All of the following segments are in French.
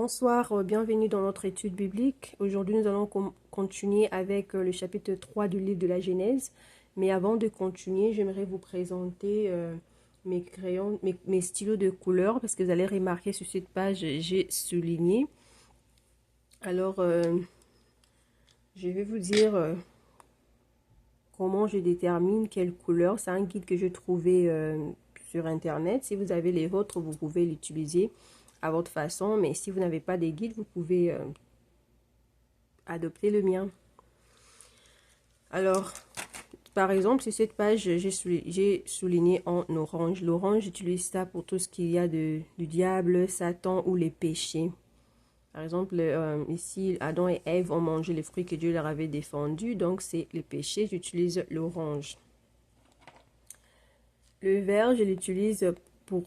Bonsoir, bienvenue dans notre étude biblique. Aujourd'hui, nous allons continuer avec le chapitre 3 du livre de la Genèse. Mais avant de continuer, j'aimerais vous présenter mes crayons, mes stylos de couleur, parce que vous allez remarquer sur cette page, j'ai souligné. Alors, je vais vous dire comment je détermine quelle couleur. C'est un guide que j'ai trouvé sur Internet. Si vous avez les vôtres, vous pouvez l'utiliser à votre façon, mais si vous n'avez pas des guides, vous pouvez adopter le mien. Alors, par exemple, sur cette page, j'ai souligné en orange. L'orange, j'utilise ça pour tout ce qu'il y a du diable, Satan ou les péchés. Par exemple, ici, Adam et Ève ont mangé les fruits que Dieu leur avait défendus, donc c'est les péchés, j'utilise l'orange. Le vert, je l'utilise pour...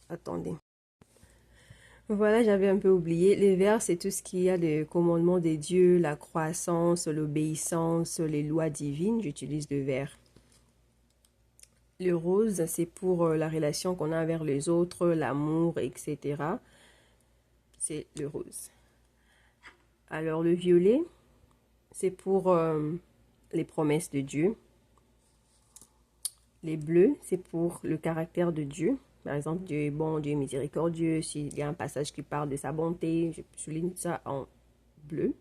attendez. Voilà, j'avais un peu oublié. Les vers, c'est tout ce qu'il y a de commandements des dieux, la croissance, l'obéissance, les lois divines. J'utilise le vert. Le rose, c'est pour la relation qu'on a envers les autres, l'amour, etc. C'est le rose. Alors, le violet, c'est pour les promesses de Dieu. Les bleus, c'est pour le caractère de Dieu. Par exemple, Dieu est bon, Dieu est miséricordieux. S'il y a un passage qui parle de sa bonté, je souligne ça en bleu.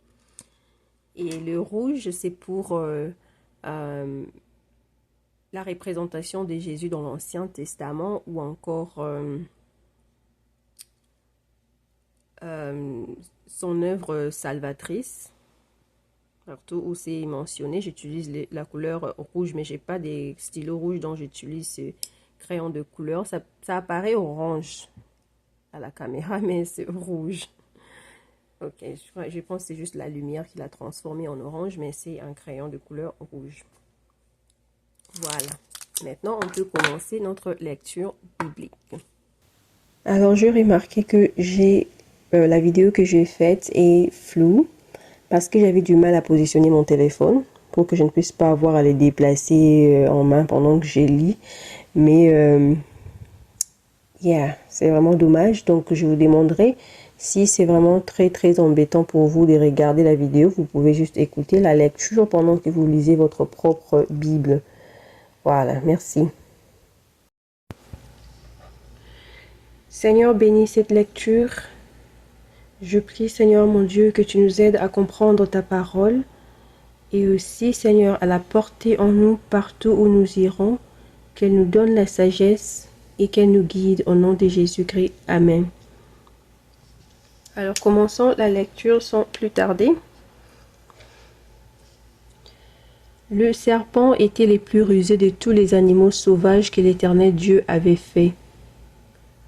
Et le rouge, c'est pour la représentation de Jésus dans l'Ancien Testament ou encore son œuvre salvatrice. Partout où c'est mentionné, j'utilise la couleur rouge, mais je n'ai pas des stylos rouges, donc j'utilise ce crayon de couleur. Ça apparaît orange à la caméra, mais c'est rouge. Ok, je pense que c'est juste la lumière qui l'a transformé en orange, mais c'est un crayon de couleur rouge. Voilà. Maintenant, on peut commencer notre lecture biblique. Alors, j'ai remarqué que la vidéo que j'ai faite est floue parce que j'avais du mal à positionner mon téléphone pour que je ne puisse pas avoir à les déplacer en main pendant que je lis. Mais, c'est vraiment dommage. Donc, je vous demanderai si c'est vraiment très, très embêtant pour vous de regarder la vidéo. Vous pouvez juste écouter la lecture pendant que vous lisez votre propre Bible. Voilà, merci. Seigneur, bénis cette lecture. Je prie, Seigneur mon Dieu, que tu nous aides à comprendre ta parole et aussi, Seigneur, à la porter en nous partout où nous irons, qu'elle nous donne la sagesse et qu'elle nous guide au nom de Jésus-Christ. Amen. Alors, commençons la lecture sans plus tarder. Le serpent était le plus rusé de tous les animaux sauvages que l'Éternel Dieu avait fait.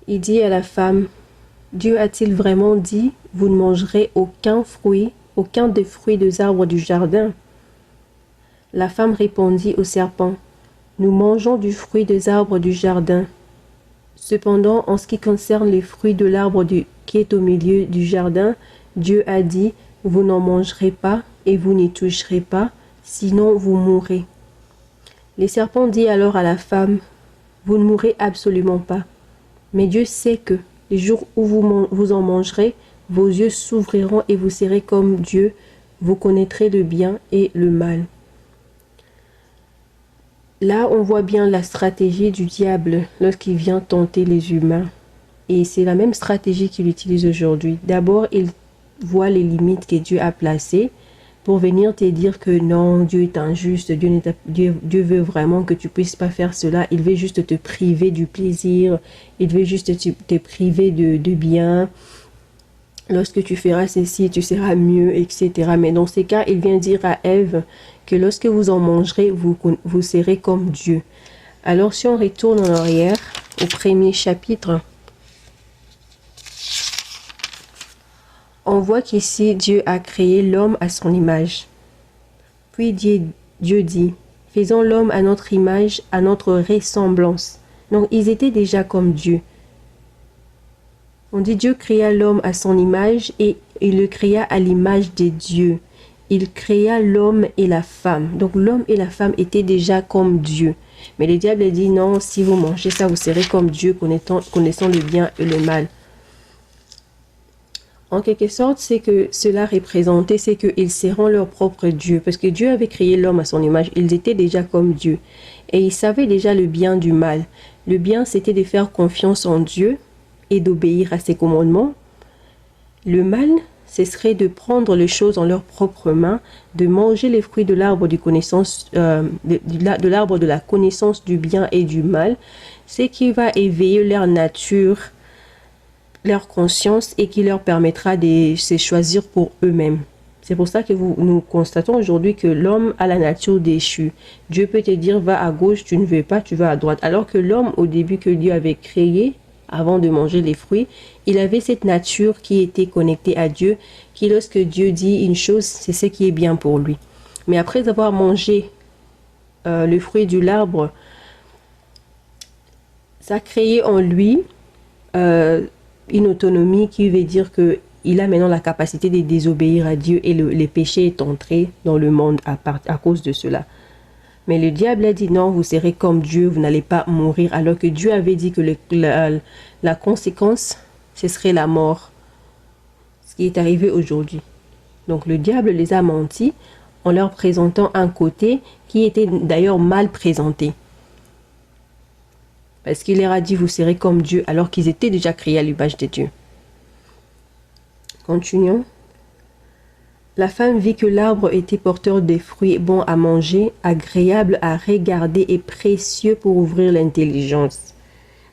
Il dit à la femme, « Dieu a-t-il vraiment dit, vous ne mangerez aucun des fruits des arbres du jardin ?» La femme répondit au serpent, « Nous mangeons du fruit des arbres du jardin. Cependant, en ce qui concerne les fruits de l'arbre qui est au milieu du jardin, Dieu a dit, vous n'en mangerez pas et vous n'y toucherez pas, sinon vous mourrez. » Le serpent dit alors à la femme, « Vous ne mourrez absolument pas. Mais Dieu sait que, les jours où vous en mangerez, vos yeux s'ouvriront et vous serez comme Dieu, vous connaîtrez le bien et le mal. » Là, on voit bien la stratégie du diable lorsqu'il vient tenter les humains. Et c'est la même stratégie qu'il utilise aujourd'hui. D'abord, il voit les limites que Dieu a placées pour venir te dire que non, Dieu est injuste, Dieu veut vraiment que tu ne puisses pas faire cela. Il veut juste te priver du plaisir, il veut juste te priver de bien. Lorsque tu feras ceci, tu seras mieux, etc. Mais dans ces cas, il vient dire à Ève que lorsque vous en mangerez, vous serez comme Dieu. Alors, si on retourne en arrière, au premier chapitre, on voit qu'ici, Dieu a créé l'homme à son image. Puis Dieu dit, faisons l'homme à notre image, à notre ressemblance. Donc, ils étaient déjà comme Dieu. On dit Dieu créa l'homme à son image et il le créa à l'image de Dieu. Il créa l'homme et la femme. Donc l'homme et la femme étaient déjà comme Dieu. Mais le diable dit non, si vous mangez ça, vous serez comme Dieu, connaissant le bien et le mal. En quelque sorte, c'est que cela représentait, c'est qu'ils seront leur propre Dieu. Parce que Dieu avait créé l'homme à son image. Ils étaient déjà comme Dieu. Et ils savaient déjà le bien du mal. Le bien, c'était de faire confiance en Dieu et d'obéir à ses commandements. Le mal, ce serait de prendre les choses en leurs propres mains, de manger les fruits de l'arbre de l'arbre de la connaissance du bien et du mal, ce qui va éveiller leur nature, leur conscience et qui leur permettra de se choisir pour eux-mêmes. C'est pour ça que nous constatons aujourd'hui que l'homme a la nature déchue. Dieu peut te dire va à gauche, tu ne veux pas, tu vas à droite. Alors que l'homme, au début que Dieu avait créé, avant de manger les fruits, il avait cette nature qui était connectée à Dieu, qui lorsque Dieu dit une chose, c'est ce qui est bien pour lui. Mais après avoir mangé le fruit de l'arbre, ça a créé en lui une autonomie qui veut dire que il a maintenant la capacité de désobéir à Dieu et le péché est entré dans le monde à cause de cela. Mais le diable a dit non, vous serez comme Dieu, vous n'allez pas mourir, alors que Dieu avait dit que la conséquence, ce serait la mort. Ce qui est arrivé aujourd'hui. Donc le diable les a menti en leur présentant un côté qui était d'ailleurs mal présenté. Parce qu'il leur a dit vous serez comme Dieu, alors qu'ils étaient déjà créés à l'image de Dieu. Continuons. La femme vit que l'arbre était porteur de fruits bons à manger, agréables à regarder et précieux pour ouvrir l'intelligence.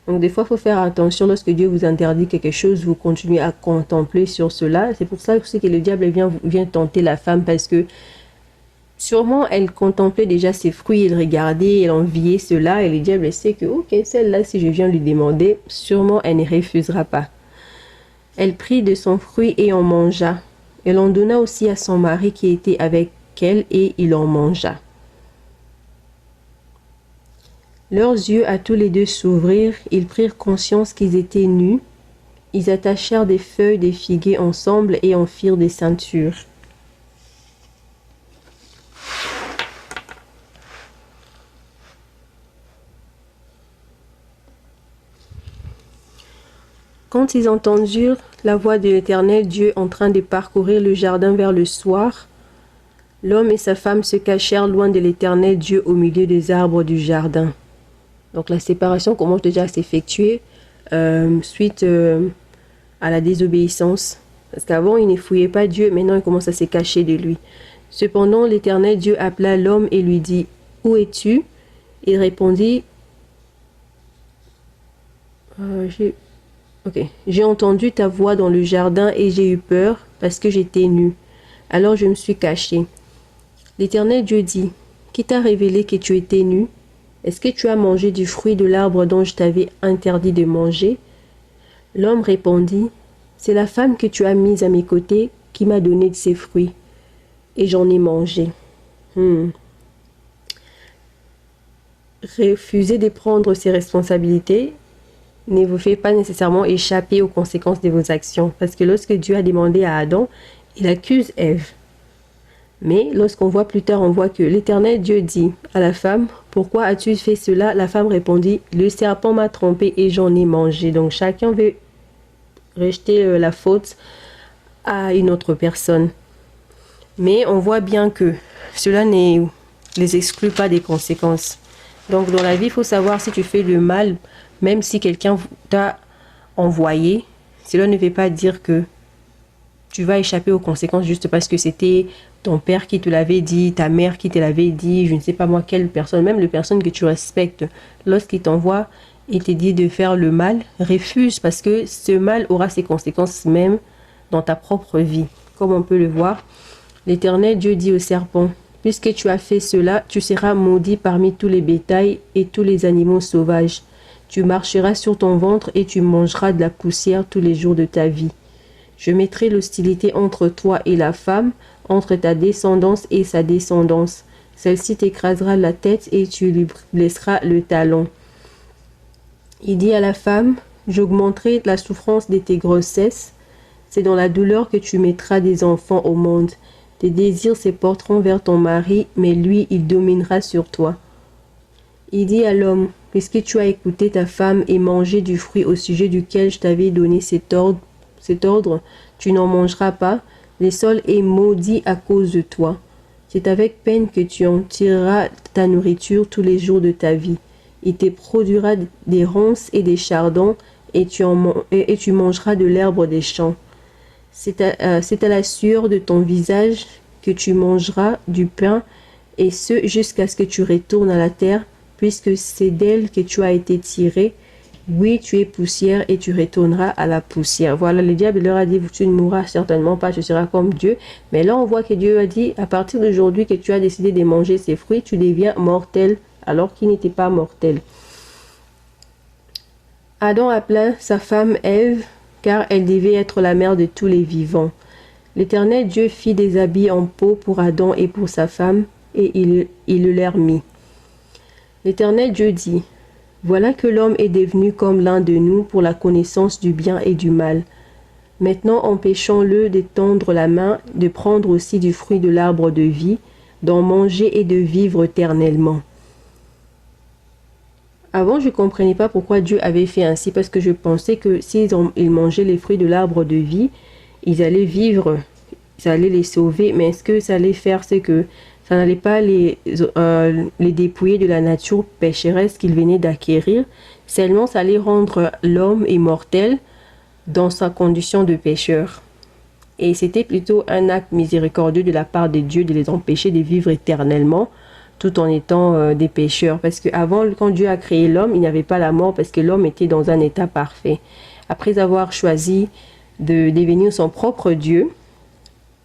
Donc des fois, il faut faire attention lorsque Dieu vous interdit quelque chose, vous continuez à contempler sur cela. C'est pour ça que le diable vient tenter la femme parce que sûrement elle contemplait déjà ses fruits, elle regardait, elle enviait cela et le diable sait que ok, celle-là, si je viens lui demander, sûrement elle ne refusera pas. Elle prit de son fruit et en mangea. Elle en donna aussi à son mari qui était avec elle et il en mangea. Leurs yeux à tous les deux s'ouvrirent, ils prirent conscience qu'ils étaient nus. Ils attachèrent des feuilles de figuier ensemble et en firent des ceintures. Quand ils entendirent la voix de l'Éternel Dieu en train de parcourir le jardin vers le soir, l'homme et sa femme se cachèrent loin de l'Éternel Dieu au milieu des arbres du jardin. Donc la séparation commence déjà à s'effectuer suite à la désobéissance. Parce qu'avant, il ne fouillait pas Dieu, maintenant il commence à se cacher de lui. Cependant, l'Éternel Dieu appela l'homme et lui dit « Où es-tu » Il répondit J'ai entendu ta voix dans le jardin et j'ai eu peur parce que j'étais nu. Alors je me suis caché. L'Éternel Dieu dit « Qui t'a révélé que tu étais nu ? Est-ce que tu as mangé du fruit de l'arbre dont je t'avais interdit de manger ?» L'homme répondit « C'est la femme que tu as mise à mes côtés qui m'a donné de ses fruits, et j'en ai mangé. » Refuser de prendre ses responsabilités ne vous fait pas nécessairement échapper aux conséquences de vos actions. Parce que lorsque Dieu a demandé à Adam, il accuse Ève. Mais lorsqu'on voit plus tard, on voit que l'Éternel Dieu dit à la femme, « Pourquoi as-tu fait cela ?» La femme répondit, « Le serpent m'a trompé et j'en ai mangé. » Donc chacun veut rejeter la faute à une autre personne. Mais on voit bien que cela ne les exclut pas des conséquences. Donc dans la vie, il faut savoir si tu fais le mal, même si quelqu'un t'a envoyé, cela ne veut pas dire que tu vas échapper aux conséquences juste parce que c'était ton père qui te l'avait dit, ta mère qui te l'avait dit, je ne sais pas moi quelle personne, même les personnes que tu respectes, lorsqu'ils t'envoient et te dit de faire le mal, refuse parce que ce mal aura ses conséquences même dans ta propre vie. Comme on peut le voir, l'Éternel Dieu dit au serpent, « Puisque tu as fait cela, tu seras maudit parmi tous les bétails et tous les animaux sauvages. Tu marcheras sur ton ventre et tu mangeras de la poussière tous les jours de ta vie. Je mettrai l'hostilité entre toi et la femme, entre ta descendance et sa descendance. Celle-ci t'écrasera la tête et tu lui blesseras le talon. » Il dit à la femme, « J'augmenterai la souffrance de tes grossesses. C'est dans la douleur que tu mettras des enfants au monde. Tes désirs se porteront vers ton mari, mais lui, il dominera sur toi. » Il dit à l'homme, « Puisque tu as écouté ta femme et mangé du fruit au sujet duquel je t'avais donné cet ordre, cet ordre, tu n'en mangeras pas, le sol est maudit à cause de toi. C'est avec peine que tu en tireras ta nourriture tous les jours de ta vie. Il te produira des ronces et des chardons, et tu mangeras de l'herbe des champs. C'est à la sueur de ton visage que tu mangeras du pain, et ce jusqu'à ce que tu retournes à la terre, puisque c'est d'elle que tu as été tiré. Oui, tu es poussière et tu retourneras à la poussière. Voilà, le diable leur a dit, tu ne mourras certainement pas, tu seras comme Dieu. Mais là, on voit que Dieu a dit, à partir d'aujourd'hui que tu as décidé de manger ces fruits, tu deviens mortel, alors qu'il n'était pas mortel. Adam appela sa femme Ève, car elle devait être la mère de tous les vivants. L'Éternel Dieu fit des habits en peau pour Adam et pour sa femme, et il le leur mit. L'Éternel Dieu dit, voilà que l'homme est devenu comme l'un de nous pour la connaissance du bien et du mal. Maintenant empêchons-le d'étendre la main, de prendre aussi du fruit de l'arbre de vie, d'en manger et de vivre éternellement. Avant, je ne comprenais pas pourquoi Dieu avait fait ainsi, parce que je pensais que s'ils mangeaient les fruits de l'arbre de vie, ils allaient vivre, ça allait les sauver. Mais ce que ça allait faire, c'est que ça n'allait pas les dépouiller de la nature pécheresse qu'ils venaient d'acquérir. Seulement, ça allait rendre l'homme immortel dans sa condition de pécheur. Et c'était plutôt un acte miséricordieux de la part de Dieu de les empêcher de vivre éternellement tout en étant des pécheurs. Parce qu'avant, quand Dieu a créé l'homme, il n'y avait pas la mort parce que l'homme était dans un état parfait. Après avoir choisi de devenir son propre Dieu,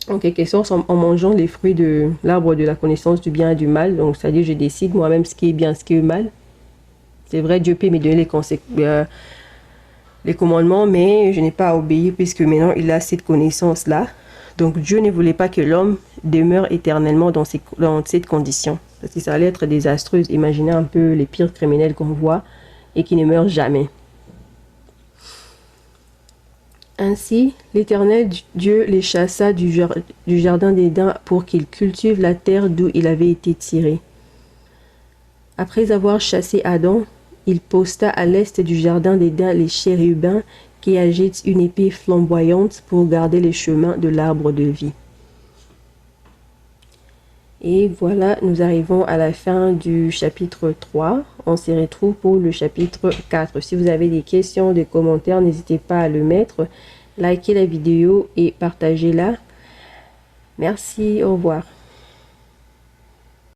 en quelque sorte, en mangeant les fruits de l'arbre de la connaissance du bien et du mal. Donc, c'est-à-dire, je décide moi-même ce qui est bien, ce qui est mal. C'est vrai, Dieu peut me donner les commandements, mais je n'ai pas à obéir puisque maintenant, il a cette connaissance-là. Donc, Dieu ne voulait pas que l'homme demeure éternellement dans cette condition. Parce que ça allait être désastreux. Imaginez un peu les pires criminels qu'on voit et qui ne meurent jamais. Ainsi, l'Éternel Dieu les chassa du jardin d'Éden pour qu'ils cultivent la terre d'où il avait été tiré. Après avoir chassé Adam, il posta à l'est du jardin d'Éden les chérubins qui agitent une épée flamboyante pour garder les chemins de l'arbre de vie. Et voilà, nous arrivons à la fin du chapitre 3. On se retrouve pour le chapitre 4. Si vous avez des questions, des commentaires, n'hésitez pas à le mettre. Likez la vidéo et partagez-la. Merci, au revoir.